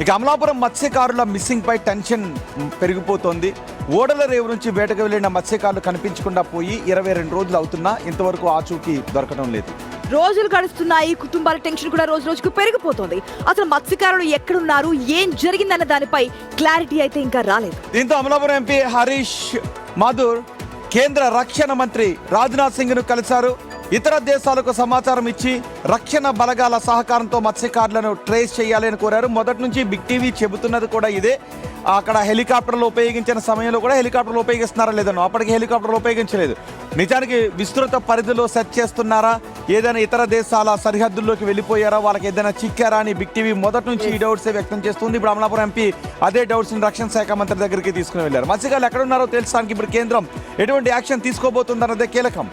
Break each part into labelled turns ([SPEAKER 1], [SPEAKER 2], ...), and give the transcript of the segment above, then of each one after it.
[SPEAKER 1] ఇక అమలాపురం మత్స్యకారుల మిస్సింగ్ పై టెన్షన్ పెరిగిపోతోంది. ఓడల రేవు నుంచి వేటకు వెళ్లిన మత్స్యకారులు కనిపించకుండా పోయి 22 రోజులు అవుతున్నా ఇంతవరకు ఆచూకీ దొరకడం లేదు.
[SPEAKER 2] రోజులు గడుస్తున్నాయి, కుటుంబాల టెన్షన్ కూడా రోజు రోజుకు పెరిగిపోతుంది. అసలు మత్స్యకారులు ఎక్కడున్నారు, ఏం జరిగిందన్న దానిపై క్లారిటీ అయితే ఇంకా రాలేదు.
[SPEAKER 1] దీంతో అమలాపురం ఎంపీ హరీష్ మాథుర్ కేంద్ర రక్షణ మంత్రి రాజ్నాథ్ సింగ్ ను కలిశారు. ఇతర దేశాలకు సమాచారం ఇచ్చి రక్షణ బలగాల సహకారంతో మత్స్యకారులను ట్రేస్ చేయాలని కోరారు. మొదటి నుంచి బిగ్ టీవీ చెబుతున్నది కూడా ఇదే. అక్కడ హెలికాప్టర్లు ఉపయోగించిన సమయంలో కూడా హెలికాప్టర్లు ఉపయోగిస్తున్నారా లేదనో, అప్పటికి హెలికాప్టర్లు ఉపయోగించలేదు. నిజానికి విస్తృత పరిధిలో సెర్చ్ చేస్తున్నారా, ఏదైనా ఇతర దేశాల సరిహద్దుల్లోకి వెళ్ళిపోయారా, వాళ్ళకి ఏదైనా చిక్కారా అని బిగ్ టీవీ మొదటి నుంచి ఈ డౌట్సే వ్యక్తం చేస్తుంది. ఇప్పుడు అమలాపురం ఎంపీ అదే డౌట్స్ని రక్షణ శాఖ మంత్రి దగ్గరికి తీసుకుని వెళ్ళారు. మత్స్యకారులు ఎక్కడున్నారో తెలుసడానికి ఇప్పుడు కేంద్రం ఎటువంటి యాక్షన్ తీసుకోబోతుందన్నదే కీలకం.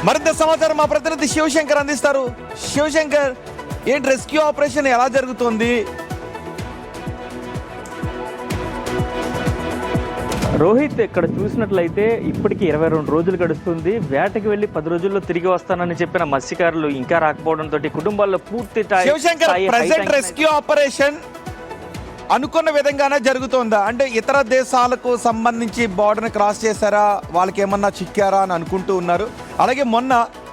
[SPEAKER 1] మరింత సమాచారం మా ప్రతినిధి శివశంకర్ అందిస్తారు. శివశంకర్, ఏంటి రెస్క్యూ ఆపరేషన్ ఎలా జరుగుతుంది?
[SPEAKER 3] రోహిత్, ఇక్కడ చూసినట్లయితే ఇప్పటికి 22 రోజులు గడుస్తుంది. వేటకి వెళ్లి 10 రోజుల్లో తిరిగి వస్తానని చెప్పిన మత్స్యకారులు ఇంకా రాకపోవడంతో కుటుంబాల్లో పూర్తి
[SPEAKER 1] శివశంకర్, ప్రెజెంట్ రెస్క్యూ ఆపరేషన్ అనుకున్న విధంగానే జరుగుతోందా? అంటే ఇతర దేశాలకు సంబంధించి బార్డర్ని క్రాస్ చేశారా, వాళ్ళకి ఏమన్నా చిక్కారా అని అనుకుంటూ ఉన్నారు. అలాగే మొన్న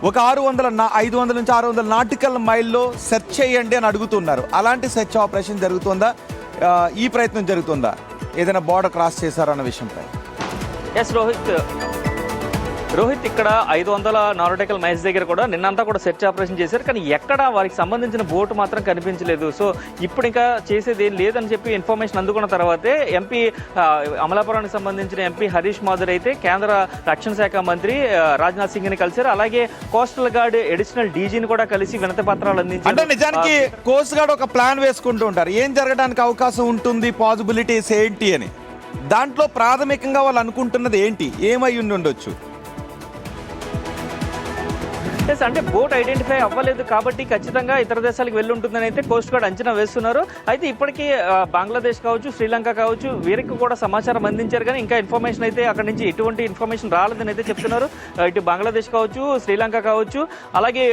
[SPEAKER 1] ఒక 500 నుంచి 600 నాటికల్ మైల్లో సెర్చ్ చేయండి అని అడుగుతున్నారు. అలాంటి సెర్చ్ ఆపరేషన్ జరుగుతుందా? ఈ ప్రయత్నం జరుగుతుందా ఏదైనా బార్డర్ క్రాస్ చేశారన్న విషయంపై?
[SPEAKER 3] ఎస్ రోహిత్, ఇక్కడ 500 నాటికల్ మైల్స్ దగ్గర కూడా నిన్నంతా కూడా సెర్చ్ ఆపరేషన్ చేశారు. కానీ ఎక్కడ వారికి సంబంధించిన బోటు మాత్రం కనిపించలేదు. సో ఇప్పుడు ఇంకా చేసేది ఏం లేదని చెప్పి ఇన్ఫర్మేషన్ అందుకున్న తర్వాతే ఎంపీ అమలాపురానికి సంబంధించిన ఎంపీ హరీష్ మాథుర్ అయితే కేంద్ర రక్షణ శాఖ మంత్రి రాజ్నాథ్ సింగ్ ని కలిశారు. అలాగే కోస్టల్ గార్డ్ అడిషనల్ డీజీని కూడా కలిసి వినతి పత్రాలు అందించారు.
[SPEAKER 1] అంటే నిజానికి కోస్ట్ గార్డ్ ఒక ప్లాన్ వేసుకుంటూ ఉంటారు, ఏం జరగడానికి అవకాశం ఉంటుంది, పాసిబిలిటీస్ ఏంటి అని. దాంట్లో ప్రాథమికంగా వాళ్ళు అనుకుంటున్నది ఏంటి, ఏమై ఉండొచ్చు?
[SPEAKER 3] అంటే బోట్ ఐడెంటిఫై అవ్వలేదు కాబట్టి ఖచ్చితంగా ఇతర దేశాలకు వెళ్ళి ఉంటుందని అయితే కోస్ట్ గార్డ్ అంచనా వేస్తున్నారు. అయితే ఇప్పటికీ బంగ్లాదేశ్ కావచ్చు, శ్రీలంక కావచ్చు, వీరికి కూడా సమాచారం అందించారు. కానీ ఇంకా ఇన్ఫర్మేషన్ అయితే అక్కడి నుంచి ఎటువంటి ఇన్ఫర్మేషన్ రాలేదని అయితే చెప్తున్నారు. ఇటు బంగ్లాదేశ్ కావచ్చు, శ్రీలంక కావచ్చు, అలాగే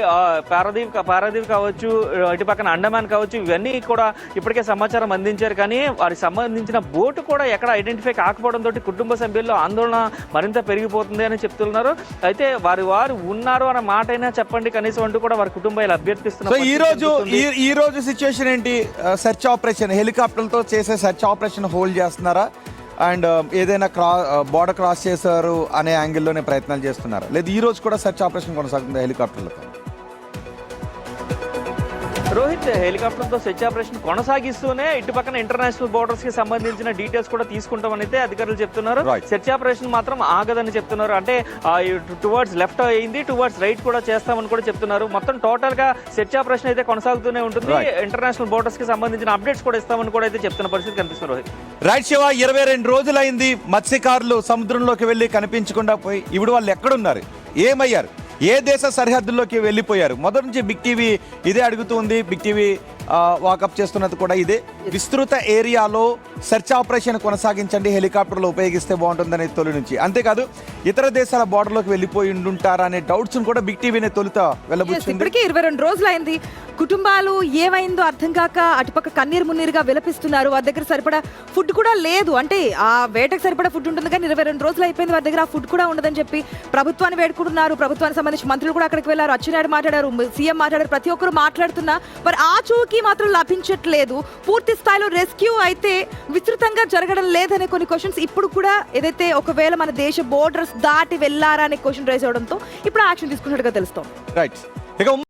[SPEAKER 3] పారాదీప్ కావచ్చు, ఇటు పక్కన అండమాన్ కావచ్చు, ఇవన్నీ కూడా ఇప్పటికే సమాచారం అందించారు. కానీ వారికి సంబంధించిన బోటు కూడా ఎక్కడ ఐడెంటిఫై కాకపోవడంతో కుటుంబ సభ్యుల్లో ఆందోళన మరింత పెరిగిపోతుంది అని చెప్తున్నారు. అయితే వారు ఉన్నారు అన్న మాట చెప్పండి కనీసం అంటూ కూడా వారి కుటుంబాలు అభ్యర్థిస్తున్నారు.
[SPEAKER 1] ఈ రోజు సిచ్యువేషన్ ఏంటి? సెర్చ్ ఆపరేషన్ హెలికాప్టర్లతో చేసే సెర్చ్ ఆపరేషన్ హోల్డ్ చేస్తున్నారా, అండ్ ఏదైనా బార్డర్ క్రాస్ చేశారు అనే యాంగిల్లోనే ప్రయత్నాలు చేస్తున్నారా, లేదు ఈ రోజు కూడా సెర్చ్ ఆపరేషన్ కొనసాగుతుంది హెలికాప్టర్లతో?
[SPEAKER 3] రోహిత్, హెలికాప్టర్తో సెర్చ్ ఆపరేషన్ కొనసాగిస్తూనే ఇటు పక్కన ఇంటర్నేషనల్ బోర్డర్స్ కి సంబంధించిన డీటెయిల్స్ కూడా తీసుకుంటామని అయితే అధికారులు చెప్తున్నారు. సెర్చ్ ఆపరేషన్ మాత్రం ఆగదని చెప్తున్నారు. అంటే టువర్డ్స్ లెఫ్ట్ అయింది, టువర్డ్స్ రైట్ కూడా చేస్తామని కూడా చెప్తున్నారు. మొత్తం టోటల్ గా సెర్చ్ ఆపరేషన్ అయితే కొనసాగుతూనే ఉంటుంది. ఇంటర్నేషనల్ బోర్డర్స్ కి సంబంధించిన అప్డేట్స్ కూడా ఇస్తామని కూడా అయితే చెప్తున్న పరిస్థితి కనిపిస్తుంది. రోహిత్,
[SPEAKER 1] రైట్ శివ, 22 రోజులైంది మత్స్యకారులు సముద్రంలోకి వెళ్ళి కనిపించకుండా పోయి. ఇప్పుడు వాళ్ళు ఎక్కడున్నారు, ఏమయ్యారు, ఏ దేశ సరిహద్దుల్లోకి వెళ్ళిపోయారు? మొదటి నుంచి బిగ్ టీవీ ఇదే అడుగుతుంది. బిగ్ టీవీ వాకప్ చేస్తున్నది కూడా ఇదే. విస్తృత ఏరియాలో సెర్చ్ ఆపరేషన్ కొనసాగించండి, హెలికాప్టర్లు ఉపయోగిస్తే బాగుంటుందనే తొలి నుంచి. అంతేకాదు ఇతర దేశాల బార్డర్లోకి వెళ్ళిపోయి ఉండుంటారా అనే డౌట్స్ కూడా బిగ్ టీవీనే తొలుత వెళ్ళబుచ్చింది.
[SPEAKER 2] ఇప్పటికే 22 రోజులైంది. కుటుంబాలు ఏమైందో అర్థం కాక అటుపక్క కన్నీరు మున్నీరుగా విలపిస్తున్నారు. వారి దగ్గర సరిపడా ఫుడ్ కూడా లేదు. అంటే ఆ వేటకు సరిపడా ఫుడ్ ఉంటుంది కానీ 22 రోజులు అయిపోయింది, వారి దగ్గర ఆ ఫుడ్ కూడా ఉండదని చెప్పి ప్రభుత్వాన్ని వేడుకుంటున్నారు. ప్రభుత్వానికి సంబంధించి మంత్రులు కూడా అక్కడికి వెళ్ళారు, అచ్చెన్నాయుడు మాట్లాడారు, సీఎం మాట్లాడారు, ప్రతి ఒక్కరు మాట్లాడుతున్నా మరి ఆ చూకి మాత్రం లభించట్లేదు. పూర్తి స్థాయిలో రెస్క్యూ అయితే విస్తృతంగా జరగడం లేదనే కొన్ని క్వశ్చన్స్ ఇప్పుడు కూడా, ఏదైతే ఒకవేళ మన దేశ బోర్డర్స్ దాటి వెళ్ళారా అనే క్వశ్చన్ రైజ్ అవడంతో ఇప్పుడు యాక్షన్ తీసుకున్నట్టుగా తెలుస్తోంది.
[SPEAKER 1] రైట్.